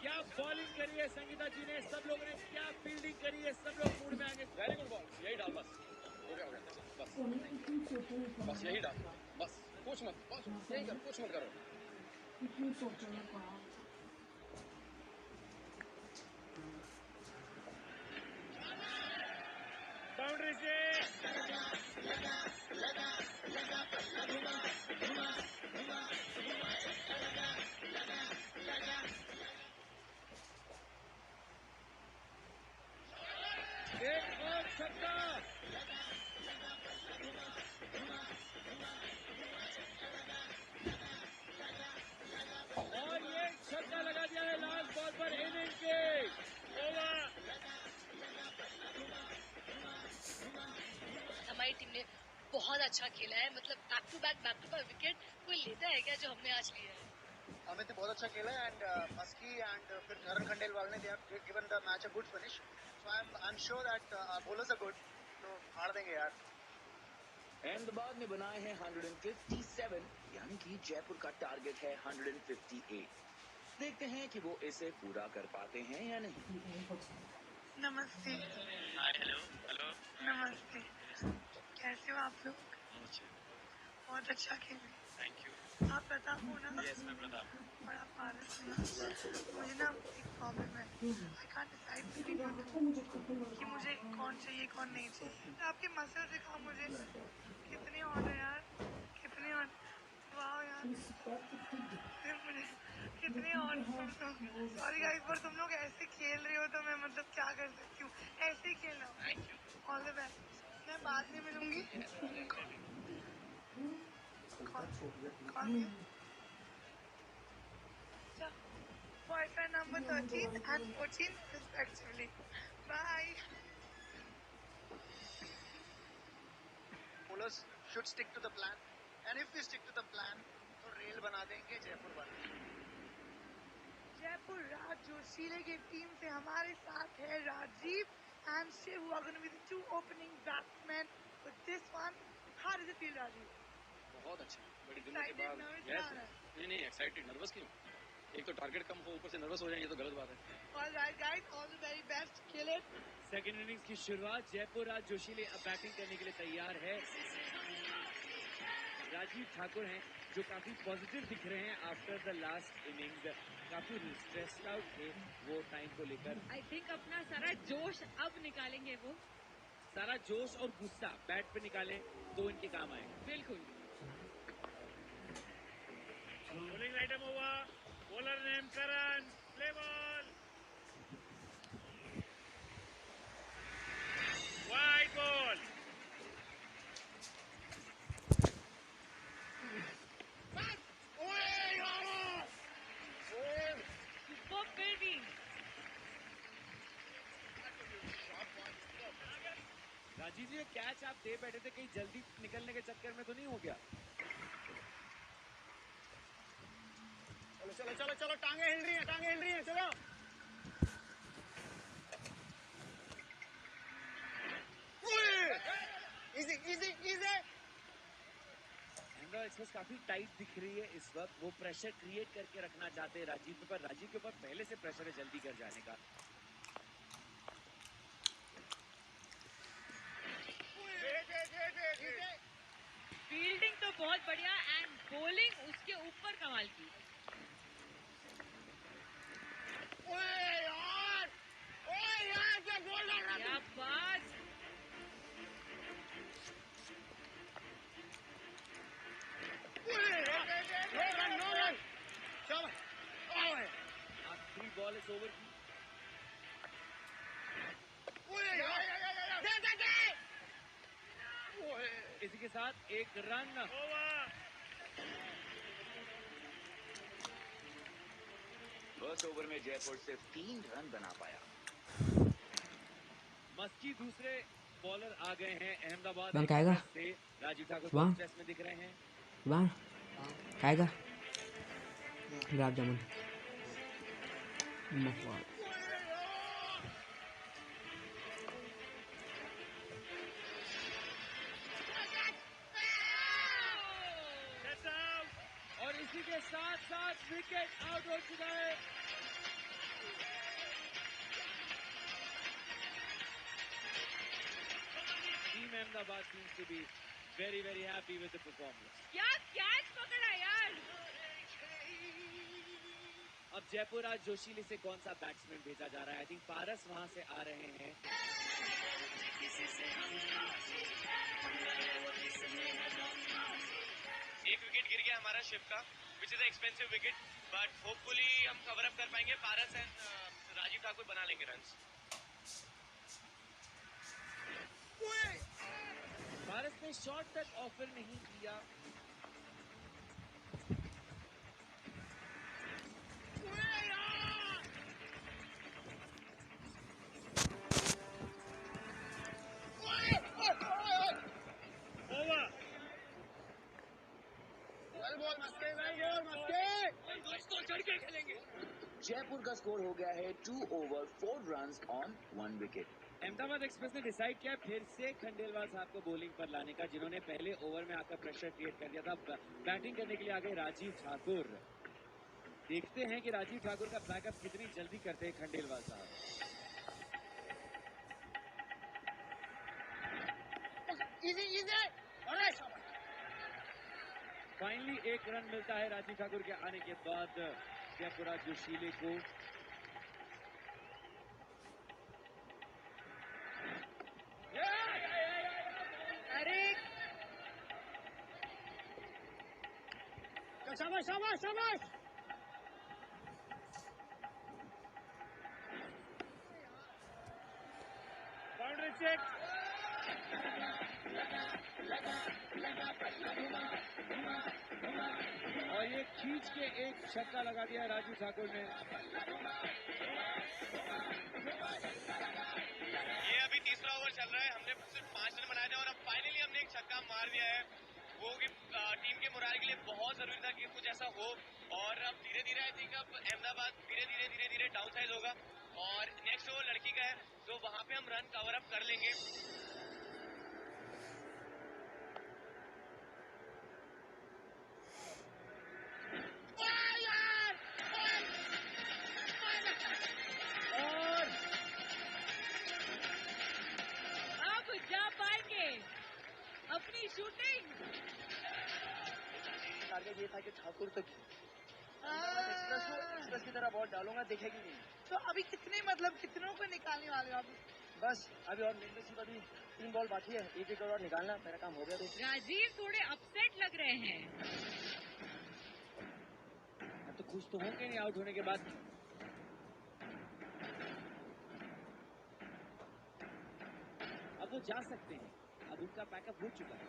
क्या बॉलिंग करी है संगीता जी ने, सब लोगों ने क्या फील्डिंग करी है, सब लोग मूड में आगे।
वेरी गुड बॉल, यही डाल बस, हो गया बस बस यही डाल, बस कुछ मत, बस यही कर, कुछ मत करो।
बाउंड्री से
एक और छक्का। और ये छक्का लगा दिया है लास्ट बॉल पर इनिंग के।
ओवर।
हमारी टीम ने बहुत अच्छा खेला है, मतलब बैक टू बैक विकेट कोई लेता है क्या जो हमने आज लिया है?
अमित ने बहुत अच्छा खेला एंड मस्की एंड फिर करण खंडेलवाल ने they have given the match a good finish. So I am sure that our bowlers are good, तो हार देंगे यार।
अहमदाबाद ने बनाए हैं 157, यानी कि जयपुर का टारगेट है 158। देखते हैं कि वो इसे पूरा कर पाते हैं या नहीं।
नमस्ते।
हाय, हेलो हेलो।
नमस्ते, कैसे हो आप लोग? बहुत अच्छा खेले।
Thank you.
आप प्रताप हो ना?
यस, मैं प्रताप।
और आप पारस हो ना? मुझे ना एक प्रॉब्लम है, I can't decide between you two कि मुझे कौन चाहिए कौन नहीं चाहिए। आपके मसल दिखाओ मुझे, कितने ऑन है यार, कितने ऑन। वाह यार, फिर मुझे कितने ऑन। सॉरी गाइस, पर तुम लोग ऐसे खेल रहे हो तो मैं मतलब क्या कर सकती हूँ, ऐसे ही खेलना। All the best. मैं बाद में मिलूंगी। कौन boyfriend number 13 and 14 respectively. Bye.
Bowlers should stick to the plan, and if we stick to the plan, तो रेल बना देंगे जयपुर वाले.
जयपुर राज जोशीले की टीम से हमारे साथ है Rajiv and Shiv, who are going to be the two opening batsmen with this one. How does it feel, Rajiv?
बहुत अच्छा, बड़ी दिनों के बाद. नहीं एक्साइटेड, नर्वस क्यों? एक तो टारगेट कम हो, ऊपर से नर्वस हो जाए, ये तो गलत बात है.
All right, guys, all the very best. Kill it.
Second innings की शुरुआत जयपुर राज जोशीले अब बैटिंग करने के लिए तैयार है. राजीव ठाकुर हैं जो काफी पॉजिटिव दिख रहे हैं आफ्टर द लास्ट इनिंग्स. काफी स्ट्रेस्ड आउट थे वो टाइम को लेकर.
आई थिंक अपना सारा जोश अब निकालेंगे वो.
सारा जोश और गुस्सा बैट पे निकाले तो इनके काम आएगा.
बिल्कुल.
Bowling item over. Bowler name Karan. Play ball. Wide ball.
Superb fielding.
Rajiv ji catch आप दे बैठे थे, कहीं जल्दी निकलने के चक्कर में तो नहीं हो गया?
चलो चलो चलो चलो, टांगे हिल रही हैं, चलो. Easy easy easy.
Ahmedabad express काफी टाइट दिख रही है इस वक्त. वो प्रेशर क्रिएट करके रखना चाहते हैं राजीव के ऊपर. राजीव के ऊपर पहले से प्रेशर है जल्दी कर जाने का.
फील्डिंग तो बहुत बढ़िया एंड बॉलिंग उसके ऊपर कमाल की. क्या बात.
आखिरी बॉल इस ओवर की. इसी के साथ एक रन.
फर्स्ट ओवर में जयपुर सिर्फ 3 रन बना पाया.
मस्की दूसरे बॉलर आ गए हैं अहमदाबाद से. राजीव ठाकुर स्ट्रेस में दिख रहे हैं.
खाएगा गुलाब जामुन.
और इसी के साथ साथ विकेट आउट हो चुका है. Team Ahmedabad seems to be very very happy with the performance.
क्या कैच पकड़ा यार.
अब जयपुर आज जोशीले से कौन सा बैट्समैन भेजा जा रहा है? आई थिंक पारस वहां से आ रहे हैं.
एक विकेट गिर गया हमारा शिव का, which is expensive wicket, but hopefully हम कवर अप कर पाएंगे. पारस एंड राजीव ठाकुर बना लेंगे रन्स.
पारस ने शॉट तक ऑफर नहीं किया.
जयपुर का स्कोर हो गया है 2 over 4 runs on 1 wicket.
Ahmedabad express ने डिसाइड किया फिर से खंडेलवाल साहब को बॉलिंग पर लाने का, जिन्होंने पहले ओवर में आकर प्रेशर क्रिएट कर दिया था. बैटिंग करने के लिए आ गए राजीव ठाकुर. देखते हैं कि राजीव ठाकुर का बैकअप कितनी जल्दी करते हैं खंडेलवाल साहब. फाइनली एक रन मिलता है राजीव ठाकुर के आने के बाद जयपुर राज जोशीले को.
शाबाश शाबाश शाबाश. Boundary check.
और ये खींच के एक छक्का लगा दिया राजू ठाकुर ने।
ये अभी तीसरा ओवर चल रहा है, हमने सिर्फ 5 रन बनाए थे और अब फाइनली हमने एक छक्का मार दिया है, वो कि टीम के मोराल के लिए बहुत जरूरी था कि कुछ ऐसा हो। और अब धीरे धीरे आई थिंक अब अहमदाबाद धीरे धीरे डाउन साइड होगा और नेक्स्ट ओवर लड़की का है, तो वहां पे हम रन कवर अप कर लेंगे।
और अब जा पाएंगे अपनी शूटिंग।
टारगेट ये था कि ठाकुर तक एक्सप्रेस की तरह बॉल डालूंगा, दिखेगी नहीं।
तो अभी कितनों को निकालने वाले हो आप?
बस अभी और मेरे नसीब अभी 3 बॉल बाकी है, एक एक और निकालना, मेरा काम हो गया। तो
राजीव थोड़े अपसेट लग रहे हैं।
तो खुश तो होंगे नहीं आउट होने के बाद। अब वो जा सकते हैं, अब उनका पैकअप हो चुका है।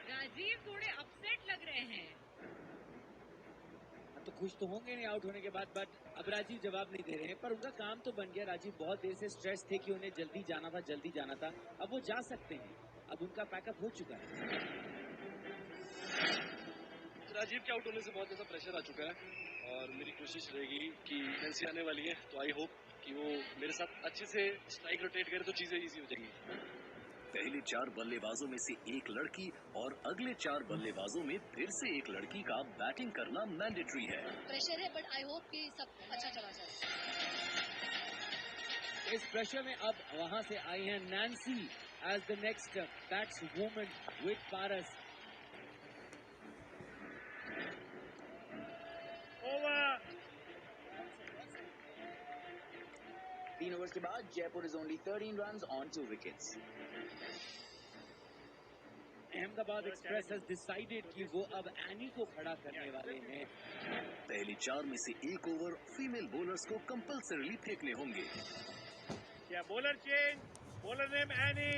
राजीव थोड़े अपसेट लग रहे हैं।
तो खुश तो होंगे नहीं आउट होने के बाद, बट अब राजीव जवाब नहीं दे रहे हैं, पर उनका काम तो बन गया। राजीव बहुत देर से स्ट्रेस थे कि उन्हें जल्दी जाना था। अब वो जा सकते हैं, अब उनका पैकअप हो चुका है।
राजीव के आउट होने से बहुत ज्यादा प्रेशर आ चुका है और मेरी कोशिश रहेगी कि एनसी आने वाली है, तो आई होप कि वो मेरे साथ अच्छे से स्ट्राइक रोटेट करे तो चीजें इजी हो जाएंगी।
पहले 4 बल्लेबाजों में से एक लड़की और अगले 4 बल्लेबाजों में फिर से एक लड़की का बैटिंग करना मैंडेटरी है।
प्रेशर है, बट आई होप कि सब अच्छा चला जाए।
इस प्रेशर में अब वहां से आई हैं Nancy as the next batswoman with Paras.
Over.
3 overs के बाद Jaipur is only 13 runs on 2 wickets.
Ahmedabad express has decided कि वो अब एनी को खड़ा करने वाले हैं।
पहली 4 में से एक ओवर फीमेल बॉलर्स को कंपल्सरीली फेंकने होंगे।
क्या bowler change, bowler name any.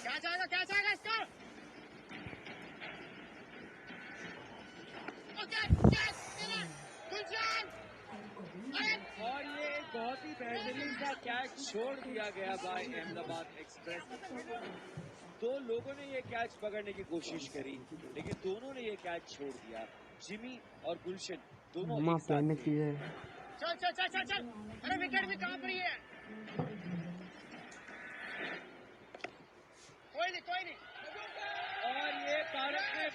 क्या जाएगा इसका?
और ये एक बहुत ही बेहतरीन सा कैच छोड़ दिया गया बाय अहमदाबाद एक्सप्रेस। 2 लोगों ने ये कैच पकड़ने की कोशिश करी, लेकिन दोनों ने ये कैच छोड़ दिया। जिमी और गुलशन दोनों एक साथ थे।
चल। अरे विकेट भी कहाँ पड़ी है? कोई नहीं।
और ये पारस ने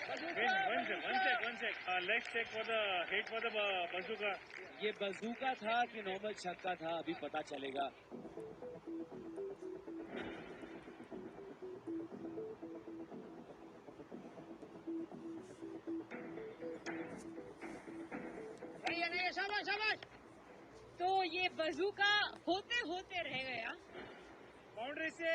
One sec. Let's check for the hit for the bazooka.
ये बजूका था कि नॉर्मल छक्का था, अभी पता चलेगा।
नहीं, शाबाश।
तो ये बजूका होते रह गया।
बाउंड्री से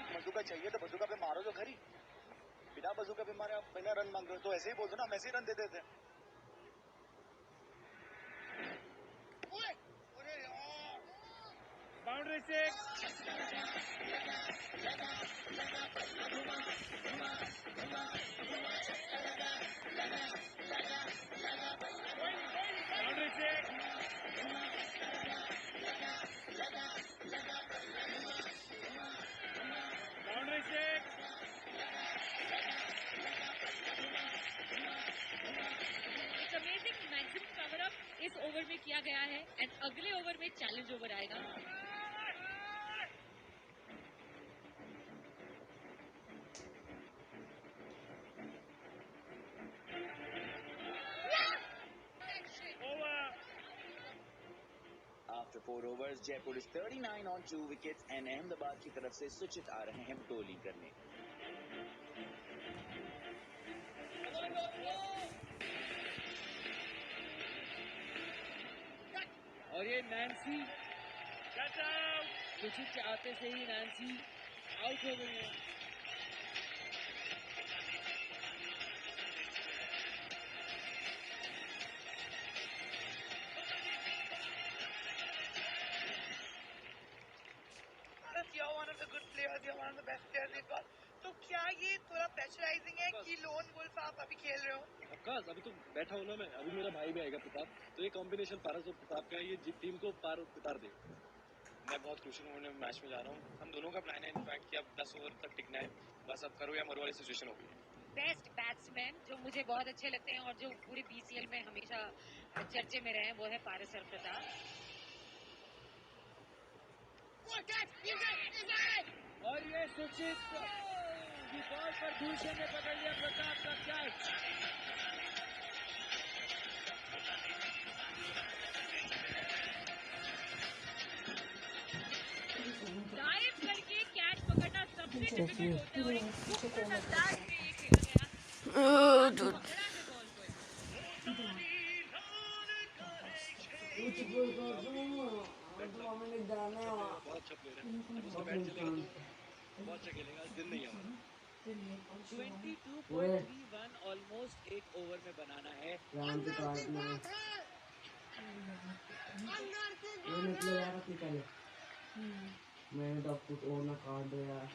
बजूका चाहिए तो बजूका पे मारो तो खरी। बिना बजूका पे मारे आप बिना रन मांग रहे हो, तो ऐसे ही बोल दो ना, हम ऐसे ही रन दे देते।
बाउंड्री से
इस ओवर में किया गया है एंड अगले ओवर में चैलेंज ओवर आएगा।
After 4 overs, Jaipur is 39 on 2 wickets and Ahmedabad की तरफ से सुचित आ रहे हैं बॉलिंग करने।
और ये नैन्सी सुचित के आते से ही नैन्सी आउट हो गई है।
You're one of the good players, you're one of the best players we've got. तो क्या ये थोड़ा प्रेशराइजिंग है कि लोन वुल्फ आप अभी खेल रहे हो?
ऑफकोर्स, अभी तो बैठा हूँ ना मैं, अभी मेरा भाई भी आएगा प्रताप, तो ये कॉम्बिनेशन पारस और प्रताप का ये टीम को पार उतार दे।
मैं बहुत खुश हूँ, मैं मैच में जा रहा हूँ। हम दोनों का प्लान है इनफैक्ट कि अब 10 ओवर तक टिकना है, बस अब करो या मरो वाली सिचुएशन होगी।
बेस्ट बैट्समैन जो मुझे बहुत अच्छे लगते हैं और जो पूरे बीसीएल में हमेशा चर्चे में रहे हैं, वो है पारस और प्रताप।
और ये सुचित बॉल पर भूषण ने पकड़ लिया प्रताप का कैच।
डाइव करके कैच पकड़ना सबसे डिफिकल्ट होता है और एक खूबसूरत अंदाज में ये खेला गया।
बहुत अच्छा प्लेयर है, उसका बैट चलेगा तो बहुत अच्छा खेलेगा। आज दिन नहीं है हमारा।
22.31 ऑलमोस्ट एक ओवर में बनाना है।
मैंने तो कुछ और ना काट दो यार।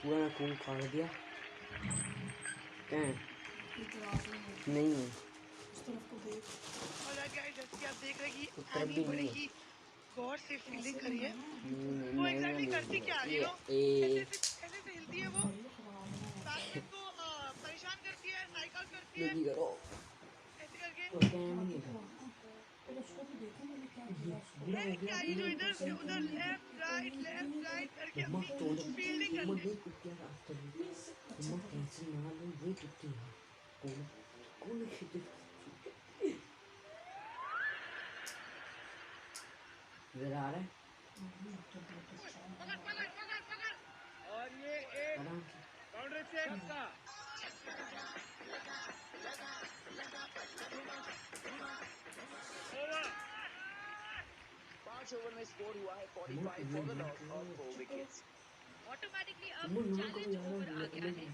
पूरा खून काट दिया। क्या नहीं है?
और गाइस जैसे आप देख रहे हैं कि आनी बड़ी ही गौर से फील्डिंग करी है। वो एग्जैक्टली करती क्या है? यू नो ऐसे हिलती है वो, बैट्समैन को परेशान करती है, साइकिल करती है, ऐसे करके। क्या ये जो इधर से उधर लेफ्ट राइट करके अपनी फील्डिंग करती है।
इधर आ रहा है
और ये एक बाउंड्री चेक था।
5 ओवर में स्कोर हुआ है 45 for the loss of 4 wickets.
Automatically अब चैलेंज ओवर आ गया है।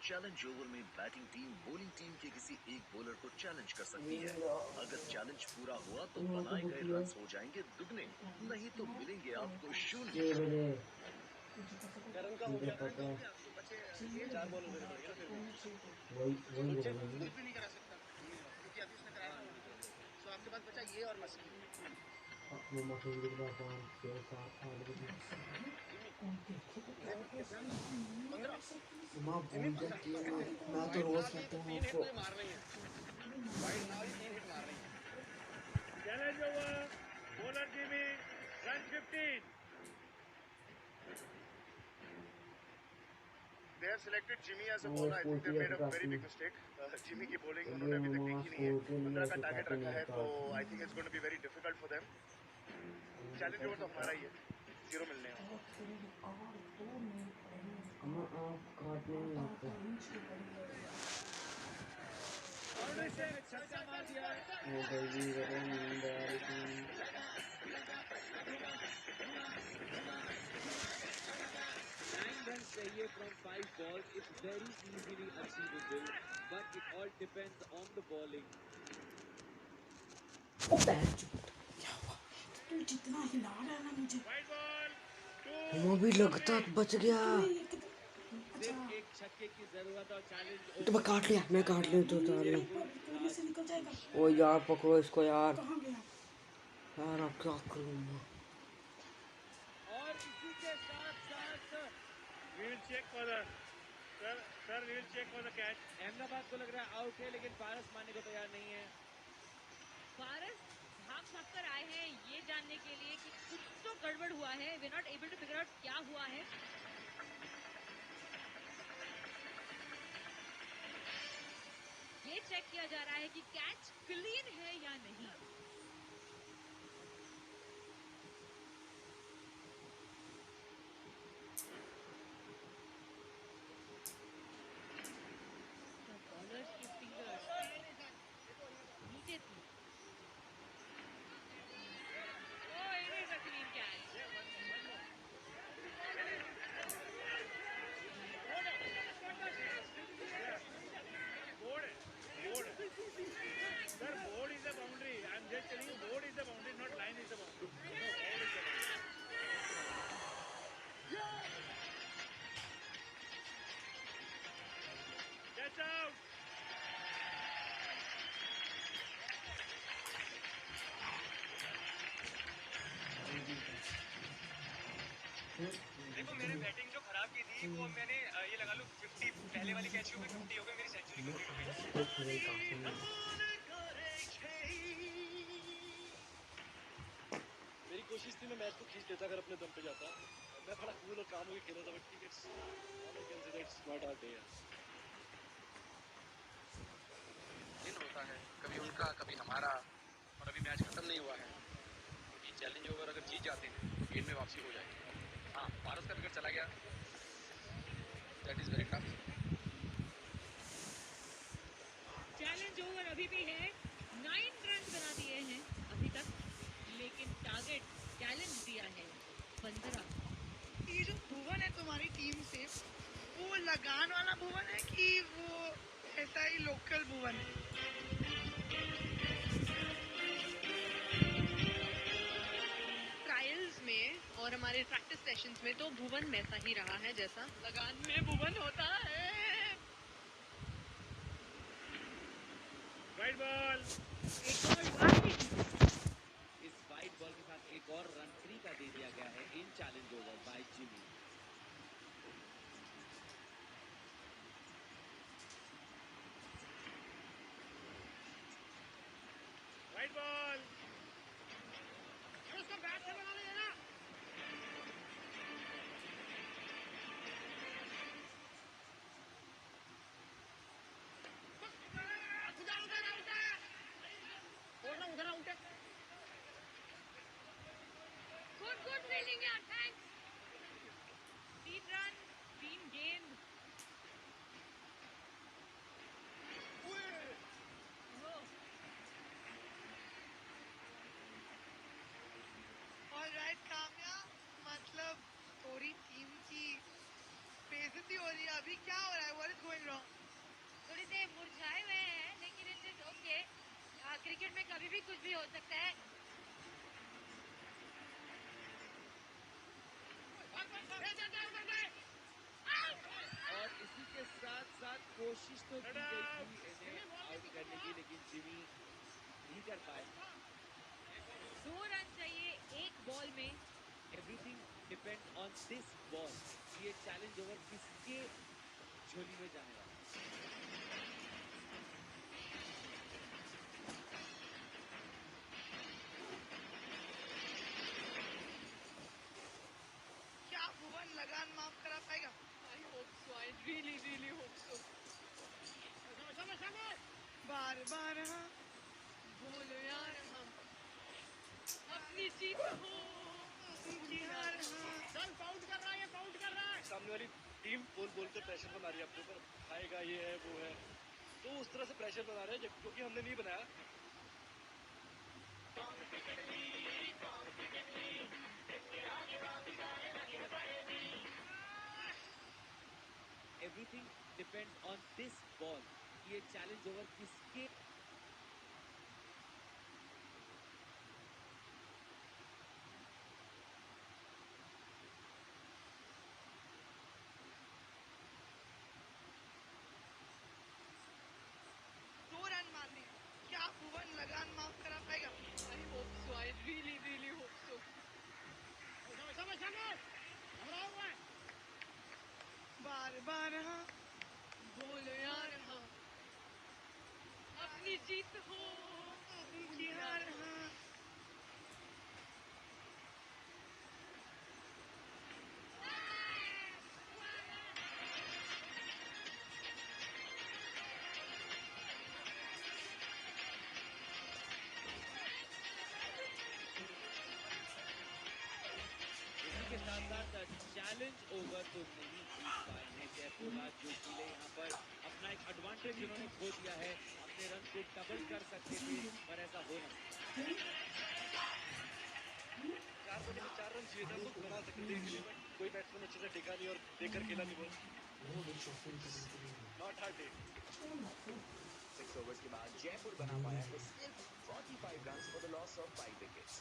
चैलेंज ओवर में बैटिंग टीम बॉलिंग टीम के किसी एक बॉलर को चैलेंज कर सकती है। अगर चैलेंज पूरा हुआ तो बनाए गए रन्स हो जाएंगे दुगने, नहीं तो मिलेंगे आपको शून्य।
करण का हो गया, 4 बॉल हो गए बढ़िया।
कुछ भी नहीं करा सकता क्योंकि अभी उसने कराया। तो आपके पास बचा ये और मस्की।
मैं तो रोज कहता हूँ आपको।
Challenge over, bowler Jimmy, run 15।
They have selected Jimmy as a bowler. I think they made a very big mistake. Jimmy की bowling उन्होंने अभी तक देखी नहीं है। 15 का टारगेट रखा है तो I think it's going to be very difficult for them. Challenge over तो हमारा ही है, 0 मिलने हैं।
छक्का मार दिया है। चाहिए from 5 balls. It's very easily achievable, but it all depends on the bowling.
तू जितना हिला रहा है ना मुझे,
वो भी लगता बच गया।
सिर्फ एक छक्के की जरूरत और चैलेंज
तो मैं काट लिया तो उतार लिया।
से निकल जाएगा।
ओ यार पकड़ो इसको यार।
कहाँ गया
यार अब क्या करूँ?
और इसी के साथ साथ
We'll check for the sir, we'll check for the catch.
Ahmedabad को लग रहा है आउट है, लेकिन पारस मानने को तैयार नहीं है।
पारस भाग कर आए हैं ये जानने के लिए कि कुछ तो गड़बड़ हुआ है। We not able to figure out क्या हुआ है। ये चेक किया जा रहा है कि कैच क्लीन है या नहीं। बॉलर्स की फिंगर्स नीचे थी। Oh, it is a clean catch.
Board. Sir, board is a boundary. I'm just telling you, board is a boundary, not line is a boundary. No, board is a boundary. Catch out.
देखो मैंने batting जो खराब की थी वो मैंने ये लगा लो 50 पहले वाली कैच में 50 हो गई, मेरी सेंचुरी कंप्लीट हो गई।
मेरी कोशिश थी मैं मैच को खींच लेता अगर अपने दम पे जाता। मैं बड़ा कूल और काम होकर खेला था, बट ठीक है, इट्स नॉट आवर डे।
दिन होता है, कभी उनका कभी हमारा, और अभी मैच खत्म नहीं हुआ है। ये चैलेंज ओवर अगर जीत जाते हैं तो गेम में वापसी हो जाएगी। हाँ, भारत का विकेट चला गया, that is very tough.
Challenge over अभी भी है, 9 रन बना दिए हैं अभी तक, लेकिन टारगेट चैलेंज दिया है 15।
ये जो भुवन है तुम्हारी टीम से, वो लगान वाला भुवन है कि वो ऐसा ही लोकल भुवन है?
ट्रायल्स में और हमारे प्रैक्टिस सेशंस में तो भुवन वैसा ही रहा है जैसा लगान में भुवन होता है।
Right ball.
एक और वाइड।
इस वाइड बॉल के साथ एक और रन फ्री का दे दिया गया है in challenge over by Jimmy.
Right ball. उसको बैट से बना लेना। उधर आउट है।
गुड फील्डिंग यार, थैंक्स। 3 रन 3 गेंद।
ऑलराइट काम्या, मतलब पूरी टीम की बेइज्जती हो रही है। अभी क्या हो रहा है? What is going wrong?
थोड़ी से मुरझाए हुए हैं, लेकिन इट इज ओके। क्रिकेट में कभी भी कुछ भी हो सकता है।
और इसी के साथ साथ कोशिश तो की गई थी इन्हें आउट करने की, लेकिन जिमी नहीं कर पाए।
2 रन चाहिए एक बॉल में।
Everything depend on this ball. ये चैलेंज ओवर किसके झोली में जाएगा।
क्या भुवन लगान माफ करा पाएगा?
I hope so. I really hope so.
बार बार हाँ
बोलो यार हम अपनी जीत हो
उनकी हार हाँ।
चल पाउट कर रहा है, ये पाउट कर रहा है।
सामने वाली टीम बोल कर प्रेशर बना रही है आपके ऊपर, खाएगा ये है वो है, तो उस तरह से प्रेशर बना रहे हैं क्योंकि हमने नहीं बनाया।
Everything depend on this ball. ये चैलेंज ओवर किसके
क्या भुवन लगान माफ करा पाएगा?
I hope so. I really hope so.
बार बार हाँ
बोलो यार हाँ अपनी जीत हो
उनकी हार हाँ।
साथ साथ चैलेंज ओवर तो नहीं जीत पाए हैं जयपुर जोशीले। यहाँ पर अपना एक एडवांटेज उन्होंने खो दिया है, अपने रन को डबल कर सकते थे पर ऐसा हो ना।
4 बॉल में 4 रन चाहिए था तो बना सकते थे, बट कोई बैट्समैन अच्छे से टिका नहीं और देकर खेला नहीं ball. Not hard day.
6 overs के बाद जयपुर बना पाया है सिर्फ 45 run for the loss of 5 wickets.